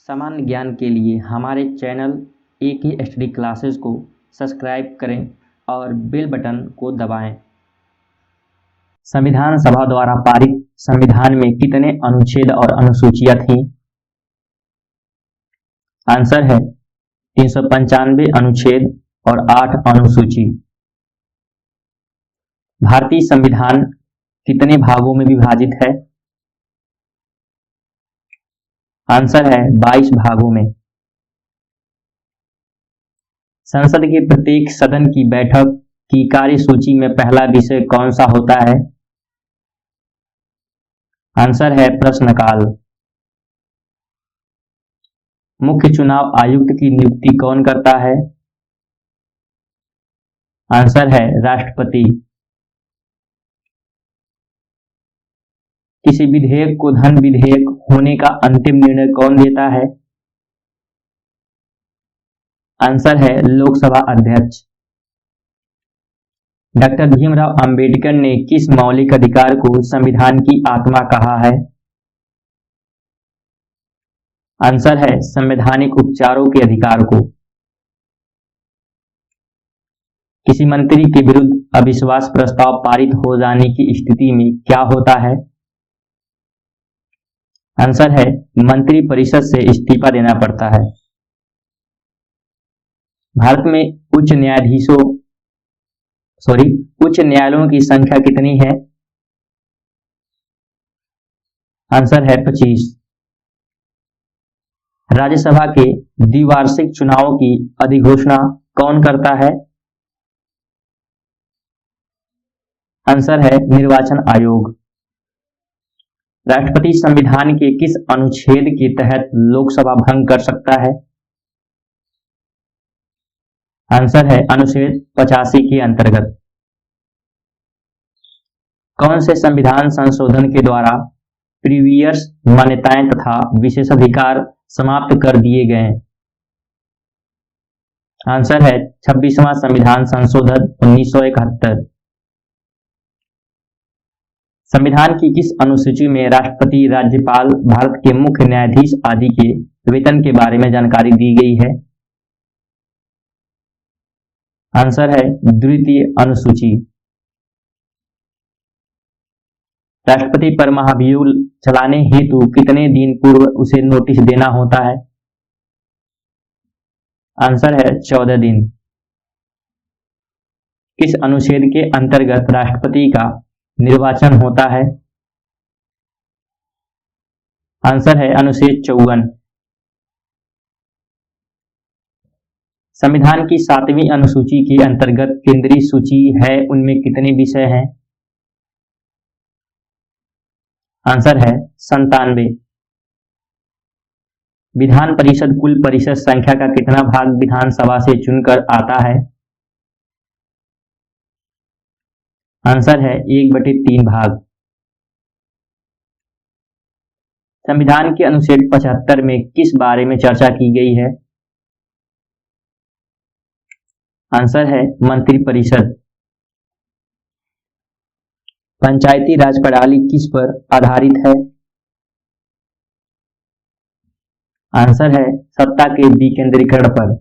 सामान्य ज्ञान के लिए हमारे चैनल AK स्टडी क्लासेस को सब्सक्राइब करें और बेल बटन को दबाएं। संविधान सभा द्वारा पारित संविधान में कितने अनुच्छेद और अनुसूचियां थीं? आंसर है 395 अनुच्छेद और 8 अनुसूची। भारतीय संविधान कितने भागों में विभाजित है? आंसर है 22 भागों में। संसद के प्रत्येक सदन की बैठक की कार्यसूची में पहला विषय कौन सा होता है? आंसर है प्रश्नकाल। मुख्य चुनाव आयुक्त की नियुक्ति कौन करता है? आंसर है राष्ट्रपति। किसी विधेयक को धन विधेयक होने का अंतिम निर्णय कौन देता है? आंसर है लोकसभा अध्यक्ष। डॉक्टर भीमराव अंबेडकर ने किस मौलिक अधिकार को संविधान की आत्मा कहा है? आंसर है संवैधानिक उपचारों के अधिकार को। किसी मंत्री के विरुद्ध अविश्वास प्रस्ताव पारित हो जाने की स्थिति में क्या होता है? आंसर है मंत्रिपरिषद से इस्तीफा देना पड़ता है। भारत में उच्च न्यायालयों की संख्या कितनी है? आंसर है 25। राज्यसभा के द्विवार्षिक चुनावों की अधिघोषणा कौन करता है? आंसर है निर्वाचन आयोग। राष्ट्रपति संविधान के किस अनुच्छेद के तहत लोकसभा भंग कर सकता है? आंसर है अनुच्छेद 85 के अंतर्गत। कौन से संविधान संशोधन के द्वारा प्रीवियस मान्यताएं तथा विशेषाधिकार समाप्त कर दिए गए? आंसर है 26वां संविधान संशोधन 1971। संविधान की किस अनुसूची में राष्ट्रपति, राज्यपाल, भारत के मुख्य न्यायाधीश आदि के वेतन के बारे में जानकारी दी गई है? आंसर है द्वितीय अनुसूची। राष्ट्रपति पर महाभियोग चलाने हेतु कितने दिन पूर्व उसे नोटिस देना होता है? आंसर है 14 दिन। किस अनुच्छेद के अंतर्गत राष्ट्रपति का निर्वाचन होता है? आंसर है अनुच्छेद 54। संविधान की 7वीं अनुसूची के अंतर्गत केंद्रीय सूची है उनमें कितने विषय हैं? आंसर है 97। विधान परिषद कुल परिषद संख्या का कितना भाग विधानसभा से चुनकर आता है? आंसर है 1/3 भाग। संविधान के अनुच्छेद 75 में किस बारे में चर्चा की गई है? आंसर है मंत्रिपरिषद। पंचायती राज प्रणाली किस पर आधारित है? आंसर है सत्ता के विकेंद्रीकरण पर।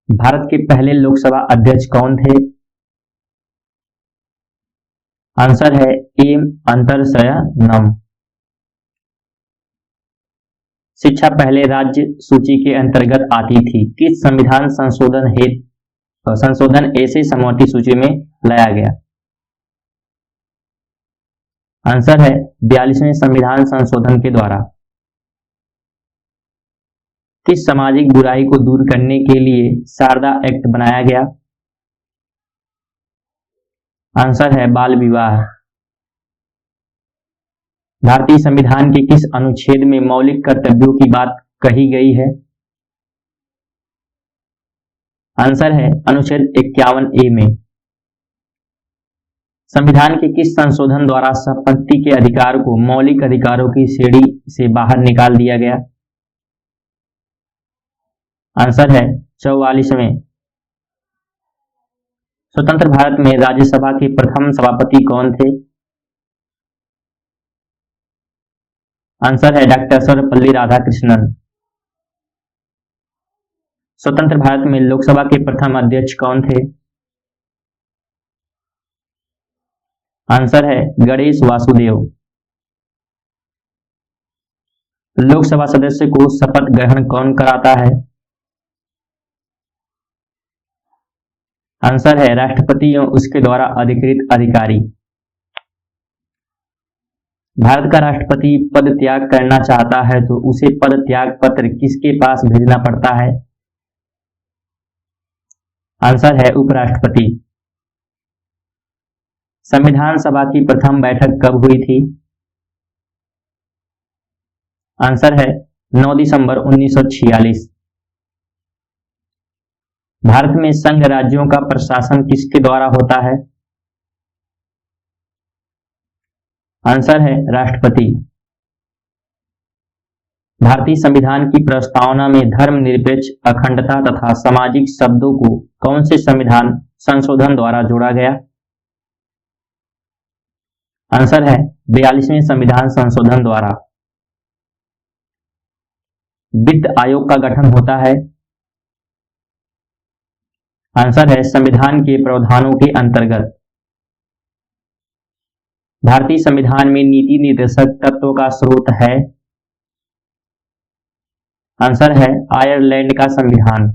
भारत के पहले लोकसभा अध्यक्ष कौन थे? आंसर है एम अंतरशयनम। शिक्षा पहले राज्य सूची के अंतर्गत आती थी। किस संविधान संशोधन ऐसे समवर्ती सूची में लाया गया? आंसर है 42वें संविधान संशोधन के द्वारा। किस सामाजिक बुराई को दूर करने के लिए शारदा एक्ट बनाया गया? आंसर है बाल विवाह। भारतीय संविधान के किस अनुच्छेद में मौलिक कर्तव्यों की बात कही गई है? आंसर है अनुच्छेद 51A में। संविधान के किस संशोधन द्वारा संपत्ति के अधिकार को मौलिक अधिकारों की श्रेणी से बाहर निकाल दिया गया? आंसर है 44वें। स्वतंत्र भारत में राज्यसभा के प्रथम सभापति कौन थे? आंसर है डॉक्टर सर्वपल्ली राधाकृष्णन। स्वतंत्र भारत में लोकसभा के प्रथम अध्यक्ष कौन थे? आंसर है गणेश वासुदेव। लोकसभा सदस्य को शपथ ग्रहण कौन कराता है? आंसर है राष्ट्रपति एवं उसके द्वारा अधिकृत अधिकारी। भारत का राष्ट्रपति पद त्याग करना चाहता है तो उसे पद त्याग पत्र किसके पास भेजना पड़ता है? आंसर है उपराष्ट्रपति। संविधान सभा की प्रथम बैठक कब हुई थी? आंसर है 9 दिसंबर 1946। भारत में संघ राज्यों का प्रशासन किसके द्वारा होता है? आंसर है राष्ट्रपति। भारतीय संविधान की प्रस्तावना में धर्मनिरपेक्ष, अखंडता तथा सामाजिक शब्दों को कौन से संविधान संशोधन द्वारा जोड़ा गया? आंसर है 42वें संविधान संशोधन द्वारा। वित्त आयोग का गठन होता है? आंसर है संविधान के प्रावधानों के अंतर्गत। भारतीय संविधान में नीति निर्देशक तत्वों का स्रोत है? आंसर है आयरलैंड का संविधान।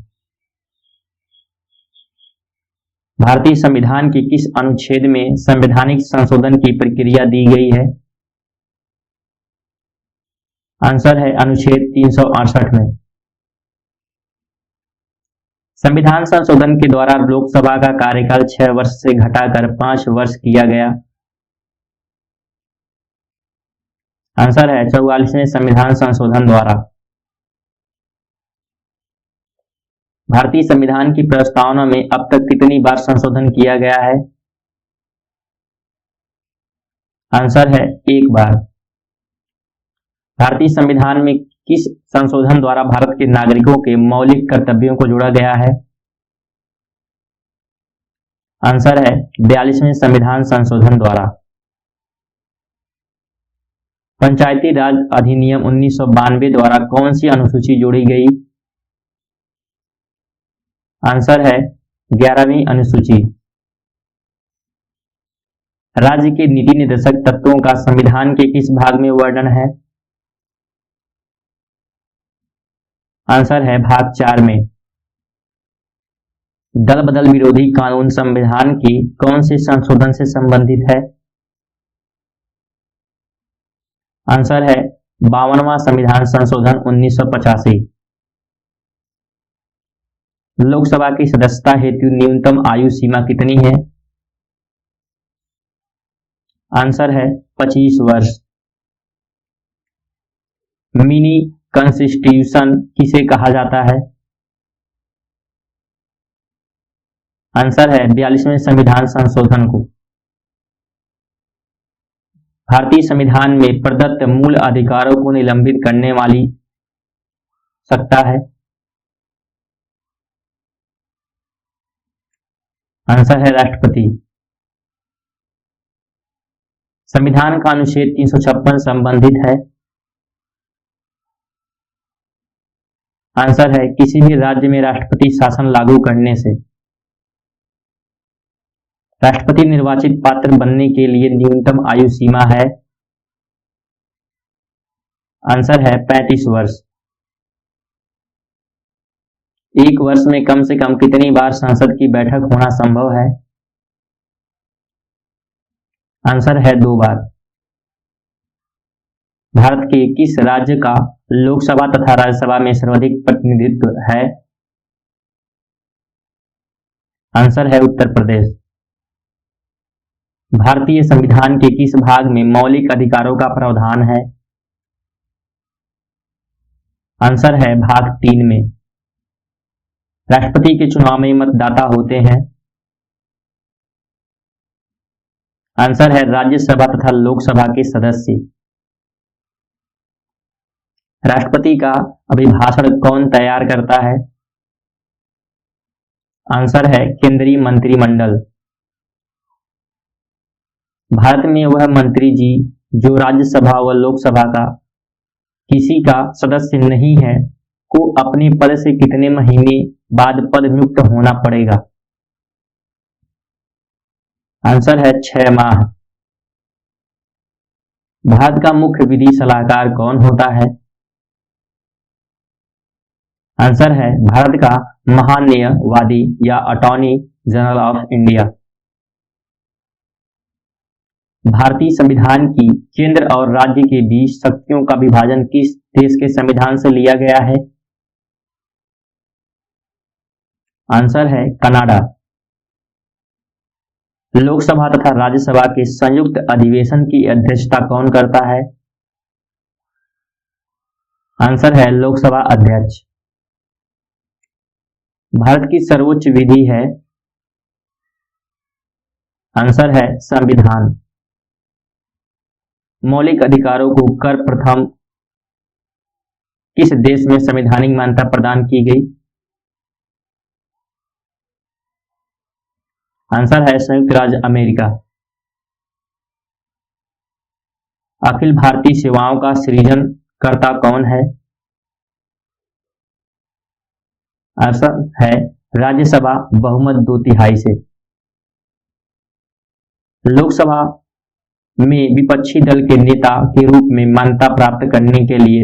भारतीय संविधान के किस अनुच्छेद में संवैधानिक संशोधन की प्रक्रिया दी गई है? आंसर है अनुच्छेद 368 में। संविधान संशोधन के द्वारा लोकसभा का कार्यकाल 6 वर्ष से घटाकर 5 वर्ष किया गया। आंसर है 44वें संविधान संशोधन द्वारा। भारतीय संविधान की प्रस्तावना में अब तक कितनी बार संशोधन किया गया है? आंसर है 1 बार। भारतीय संविधान में किस संशोधन द्वारा भारत के नागरिकों के मौलिक कर्तव्यों को जोड़ा गया है? आंसर है 42वें संविधान संशोधन द्वारा। पंचायती राज अधिनियम 1992 द्वारा कौन सी अनुसूची जोड़ी गई? आंसर है 11वीं अनुसूची। राज्य के नीति निर्देशक तत्वों का संविधान के किस भाग में वर्णन है? आंसर है भाग 4 में। दल बदल विरोधी कानून संविधान के कौन से संशोधन से संबंधित है? आंसर है 52वां संविधान संशोधन 1985। लोकसभा की सदस्यता हेतु न्यूनतम आयु सीमा कितनी है? आंसर है 25 वर्ष। मिनी कॉन्स्टिट्यूशन किसे कहा जाता है? आंसर है 42वें संविधान संशोधन को। भारतीय संविधान में प्रदत्त मूल अधिकारों को निलंबित करने वाली सत्ता है? आंसर है राष्ट्रपति। संविधान का अनुच्छेद 356 संबंधित है? आंसर है किसी भी राज्य में राष्ट्रपति शासन लागू करने से। राष्ट्रपति निर्वाचित पात्र बनने के लिए न्यूनतम आयु सीमा है? आंसर है 35 वर्ष। एक वर्ष में कम से कम कितनी बार संसद की बैठक होना संभव है? आंसर है 2 बार। भारत के किस राज्य का लोकसभा तथा राज्यसभा में सर्वाधिक प्रतिनिधित्व है? आंसर है उत्तर प्रदेश। भारतीय संविधान के किस भाग में मौलिक अधिकारों का प्रावधान है? आंसर है भाग 3 में। राष्ट्रपति के चुनाव में मतदाता होते हैं? आंसर है राज्यसभा तथा लोकसभा के सदस्य। राष्ट्रपति का अभिभाषण कौन तैयार करता है? आंसर है केंद्रीय मंत्रिमंडल। भारत में वह मंत्री जी जो राज्यसभा व लोकसभा का किसी का सदस्य नहीं है को अपने पद से कितने महीने बाद पद मुक्त होना पड़ेगा? आंसर है 6 माह। भारत का मुख्य विधि सलाहकार कौन होता है? आंसर है भारत का महान्यायवादी या अटॉर्नी जनरल ऑफ इंडिया। भारतीय संविधान की केंद्र और राज्य के बीच शक्तियों का विभाजन किस देश के संविधान से लिया गया है? आंसर है कनाडा। लोकसभा तथा राज्यसभा के संयुक्त अधिवेशन की अध्यक्षता कौन करता है? आंसर है लोकसभा अध्यक्ष। भारत की सर्वोच्च विधि है? आंसर है संविधान। मौलिक अधिकारों को कर प्रथम किस देश में संवैधानिक मान्यता प्रदान की गई? आंसर है संयुक्त राज्य अमेरिका। अखिल भारतीय सेवाओं का सृजन कर्ता कौन है? आंसर है राज्यसभा बहुमत 2/3 से। लोकसभा में विपक्षी दल के नेता के रूप में मान्यता प्राप्त करने के लिए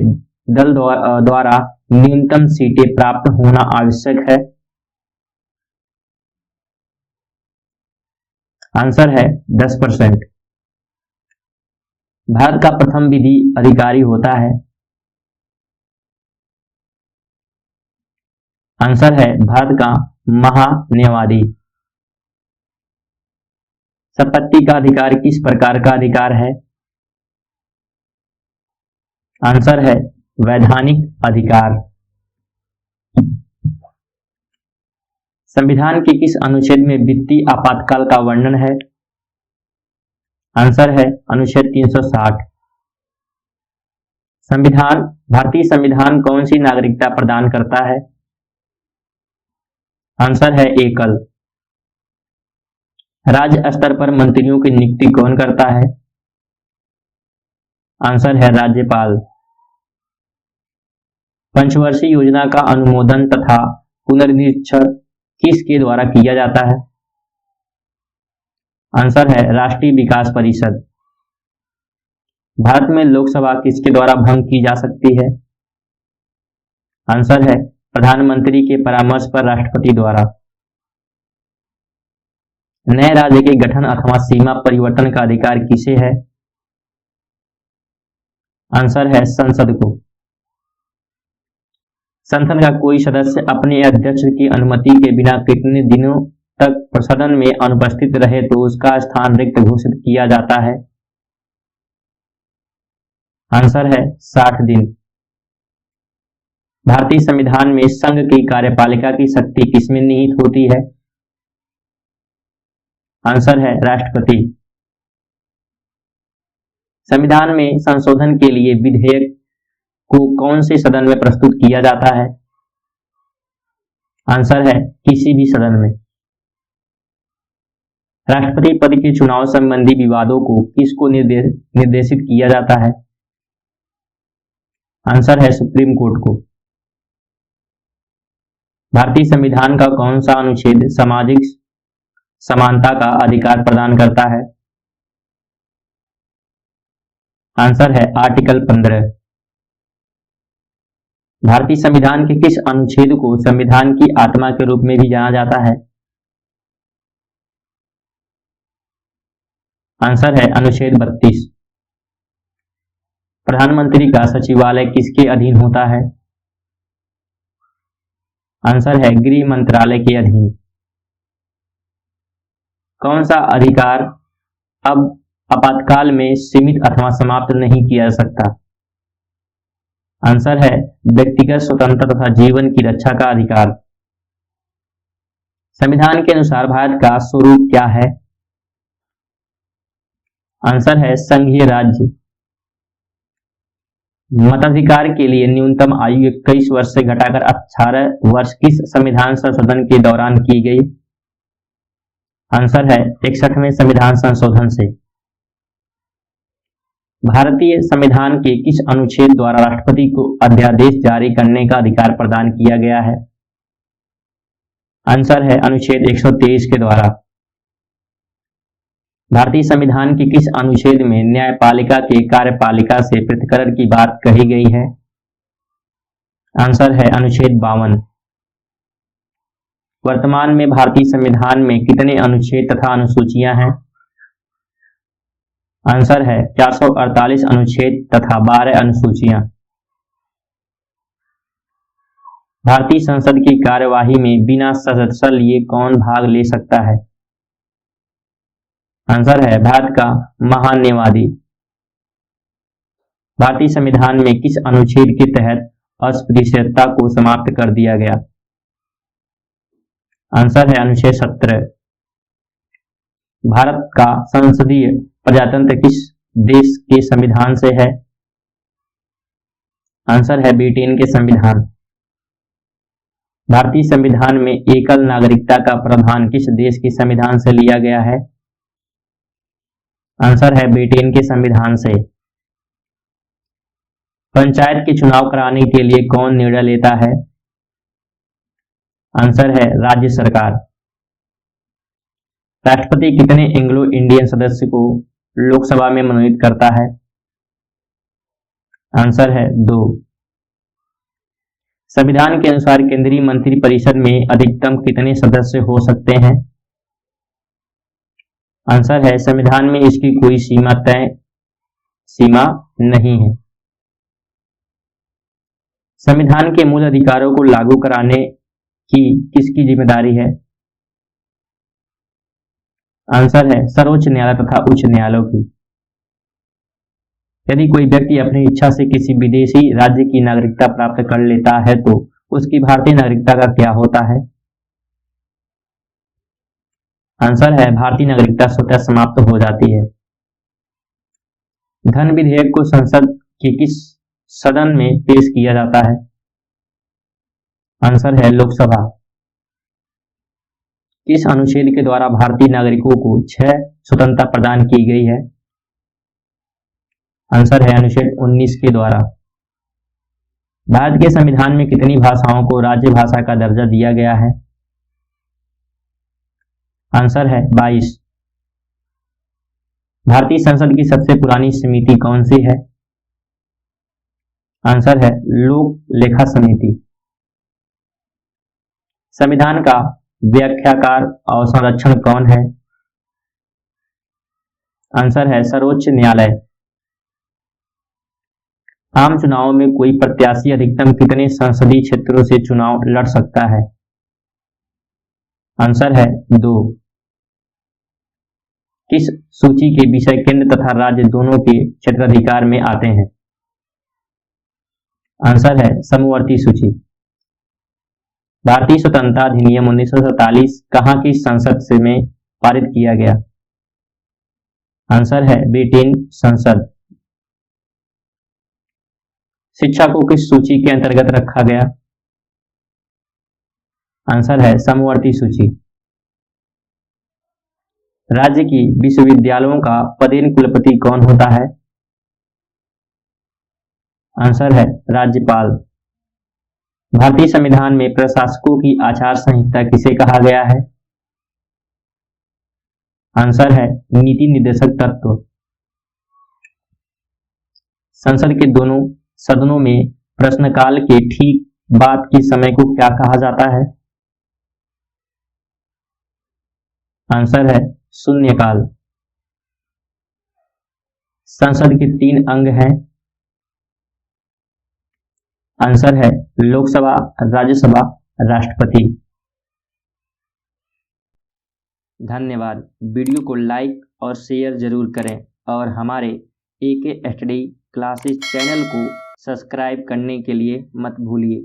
दल द्वारा न्यूनतम सीटें प्राप्त होना आवश्यक है? आंसर है 10%। भारत का प्रथम विधि अधिकारी होता है? आंसर है भारत का महान्यायवादी। संपत्ति का अधिकार किस प्रकार का अधिकार है? आंसर है वैधानिक अधिकार। संविधान के किस अनुच्छेद में वित्तीय आपातकाल का वर्णन है? आंसर है अनुच्छेद 360। भारतीय संविधान कौन सी नागरिकता प्रदान करता है? आंसर है एकल। राज्य स्तर पर मंत्रियों की नियुक्ति कौन करता है? आंसर है राज्यपाल। पंचवर्षीय योजना का अनुमोदन तथा पुनर्निरीक्षण किसके द्वारा किया जाता है? आंसर है राष्ट्रीय विकास परिषद। भारत में लोकसभा किसके द्वारा भंग की जा सकती है? आंसर है प्रधानमंत्री के परामर्श पर राष्ट्रपति द्वारा। नए राज्य के गठन अथवा सीमा परिवर्तन का अधिकार किसे है? आंसर है संसद को। संसद का कोई सदस्य अपने अध्यक्ष की अनुमति के बिना कितने दिनों तक सदन में अनुपस्थित रहे तो उसका स्थान रिक्त घोषित किया जाता है? आंसर है 60 दिन। भारतीय संविधान में संघ की कार्यपालिका की शक्ति किसमें निहित होती है? आंसर है राष्ट्रपति। संविधान में संशोधन के लिए विधेयक को कौन से सदन में प्रस्तुत किया जाता है? आंसर है किसी भी सदन में। राष्ट्रपति पद के चुनाव संबंधी विवादों को किसको निर्देशित किया जाता है? आंसर है सुप्रीम कोर्ट को। भारतीय संविधान का कौन सा अनुच्छेद सामाजिक समानता का अधिकार प्रदान करता है? आंसर है आर्टिकल 15। भारतीय संविधान के किस अनुच्छेद को संविधान की आत्मा के रूप में भी जाना जाता है? आंसर है अनुच्छेद 32। प्रधानमंत्री का सचिवालय किसके अधीन होता है? आंसर है गृह मंत्रालय के अधीन। कौन सा अधिकार अब आपातकाल में सीमित अथवा समाप्त नहीं किया जा सकता? आंसर है व्यक्तिगत स्वतंत्रता तथा जीवन की रक्षा का अधिकार। संविधान के अनुसार भारत का स्वरूप क्या है? आंसर है संघीय राज्य। मताधिकार के लिए न्यूनतम आयु 21 वर्ष से घटाकर 18 वर्ष किस संविधान संशोधन के दौरान की गई? आंसर है 61वें संविधान संशोधन से। भारतीय संविधान के किस अनुच्छेद द्वारा राष्ट्रपति को अध्यादेश जारी करने का अधिकार प्रदान किया गया है? आंसर है अनुच्छेद 123 के द्वारा। भारतीय संविधान के किस अनुच्छेद में न्यायपालिका के कार्यपालिका से पृथक्करण की बात कही गई है? आंसर है अनुच्छेद 52। वर्तमान में भारतीय संविधान में कितने अनुच्छेद तथा अनुसूचियां हैं? आंसर है 448 अनुच्छेद तथा 12 अनुसूचियां। भारतीय संसद की कार्यवाही में बिना सदस्य लिए कौन भाग ले सकता है? आंसर है भारत का महान्यायवादी। भारतीय संविधान में किस अनुच्छेद के तहत अस्पृश्यता को समाप्त कर दिया गया? आंसर है अनुच्छेद 17। भारत का संसदीय प्रजातंत्र किस देश के संविधान से है? आंसर है ब्रिटेन के संविधान। भारतीय संविधान में एकल नागरिकता का प्रावधान किस देश के संविधान से लिया गया है? आंसर है ब्रिटेन के संविधान से। पंचायत के चुनाव कराने के लिए कौन निर्णय लेता है? आंसर है राज्य सरकार। राष्ट्रपति कितने एंग्लो इंडियन सदस्य को लोकसभा में मनोनीत करता है? आंसर है 2। संविधान के अनुसार केंद्रीय मंत्रिपरिषद में अधिकतम कितने सदस्य हो सकते हैं? आंसर है संविधान में इसकी कोई सीमा नहीं है। संविधान के मूल अधिकारों को लागू कराने की किसकी जिम्मेदारी है? आंसर है सर्वोच्च न्यायालय तथा उच्च न्यायालयों की। यदि कोई व्यक्ति अपनी इच्छा से किसी विदेशी राज्य की नागरिकता प्राप्त कर लेता है तो उसकी भारतीय नागरिकता का क्या होता है? आंसर है भारतीय नागरिकता स्वतः समाप्त हो जाती है। धन विधेयक को संसद के किस सदन में पेश किया जाता है? आंसर है लोकसभा। किस अनुच्छेद के द्वारा भारतीय नागरिकों को 6 स्वतंत्रता प्रदान की गई है? आंसर है अनुच्छेद 19 के द्वारा। भारत के संविधान में कितनी भाषाओं को राज्य भाषा का दर्जा दिया गया है? आंसर है 22। भारतीय संसद की सबसे पुरानी समिति कौन सी है? आंसर है लोक लेखा समिति। संविधान का व्याख्याकार और संरक्षण कौन है? आंसर है सर्वोच्च न्यायालय। आम चुनावों में कोई प्रत्याशी अधिकतम कितने संसदीय क्षेत्रों से चुनाव लड़ सकता है? आंसर है 2। किस सूची के विषय केंद्र तथा राज्य दोनों के क्षेत्राधिकार में आते हैं? आंसर है समवर्ती सूची। भारतीय स्वतंत्रता अधिनियम 1947 कहाँ की संसद से में पारित किया गया? आंसर है ब्रिटेन संसद। शिक्षा को किस सूची के अंतर्गत रखा गया? आंसर है समवर्ती सूची। राज्य की विश्वविद्यालयों का पदेन कुलपति कौन होता है? आंसर है राज्यपाल। भारतीय संविधान में प्रशासकों की आचार संहिता किसे कहा गया है? आंसर है नीति निर्देशक तत्व। संसद के दोनों सदनों में प्रश्नकाल के ठीक बाद के समय को क्या कहा जाता है? आंसर है शून्यकाल। संसद के 3 अंग हैं। आंसर है लोकसभा, राज्यसभा, राष्ट्रपति। धन्यवाद। वीडियो को लाइक और शेयर जरूर करें और हमारे AK स्टडी क्लासेस चैनल को सब्सक्राइब करने के लिए मत भूलिए।